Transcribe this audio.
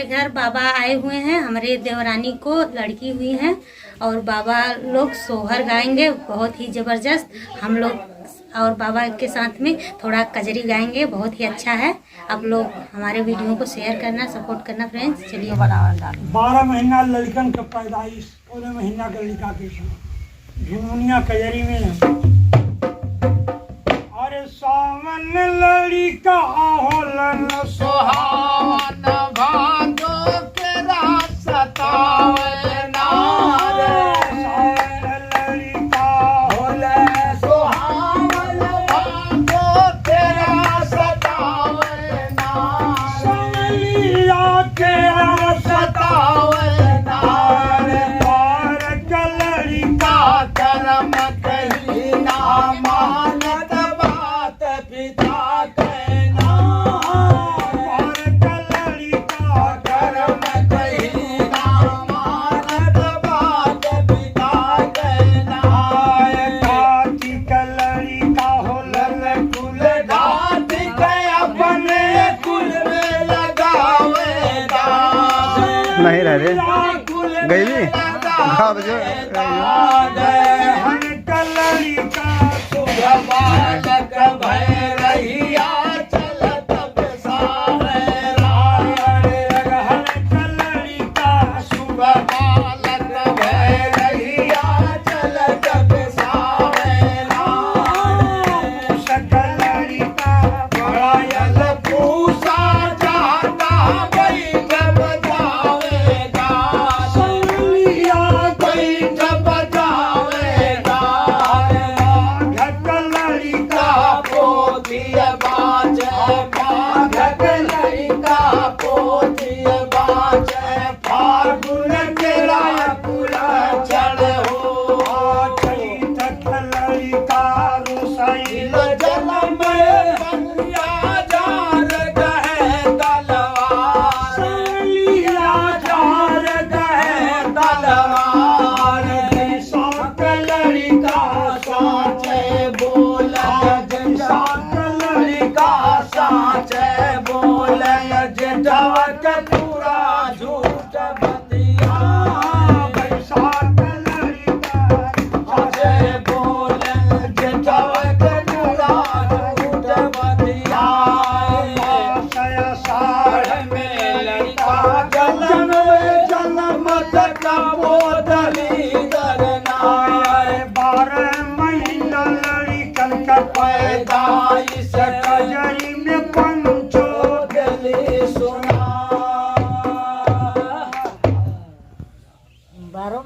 घर बाबा आए हुए हैं, हमारे देवरानी को लड़की हुई है और बाबा लोग सोहर गाएंगे बहुत ही ज़बरदस्त। हम लोग और बाबा के साथ में थोड़ा कजरी गाएंगे, बहुत ही अच्छा है। आप लोग हमारे वीडियो को शेयर करना, सपोर्ट करना फ्रेंड्स। चलिए 12 महीना लड़कन का पैदाइश, 14 महीना का लड़का के झुमुनिया कजरी में अरे सावन लड़का होलन सोहावन भादो के रास्तावे नारे सावन लड़का होले सोहावन भादो के रास्तावे नारे सवलिया के सतावे नारे पार का लड़का कर्म कही ना मानत बात पिता के नाम पार का लड़का कर्म कही ना मानत बात पिता के नाम काती का लड़का होलन कुल घात के अपने कुल में लगावे दाग नहीं रह रे कुल में गईली लगावे दाग हन का लड़का बालक भय रहिया चलत बेसारे हन का लड़का शुभ बालक भय रहिया चलत बेसारे सकल लड़का बड़ायल पूसा जाता बैठ बजावेगा सवलिया बैठ बजावेगा घक लड़का पोतिया बाजे माघक लड़का पोतिया बाजे फागुन केरा कुला चढ़ हो चैत लड़का रुसैल जल में बनिया जार गहे तलवार सवलिया जार गहे तलवार साक लड़का साचे बोला साक लड़का साचे बोले जेठवक पूरा झूठ बतिया बैसाख लड़का साचे बोले जेठवक पूरा झूठ बतिया सया साढ़ में लड़का जन्म तक बोतली दरनाए 12 महीना लड़कन का पैदाइश कजरी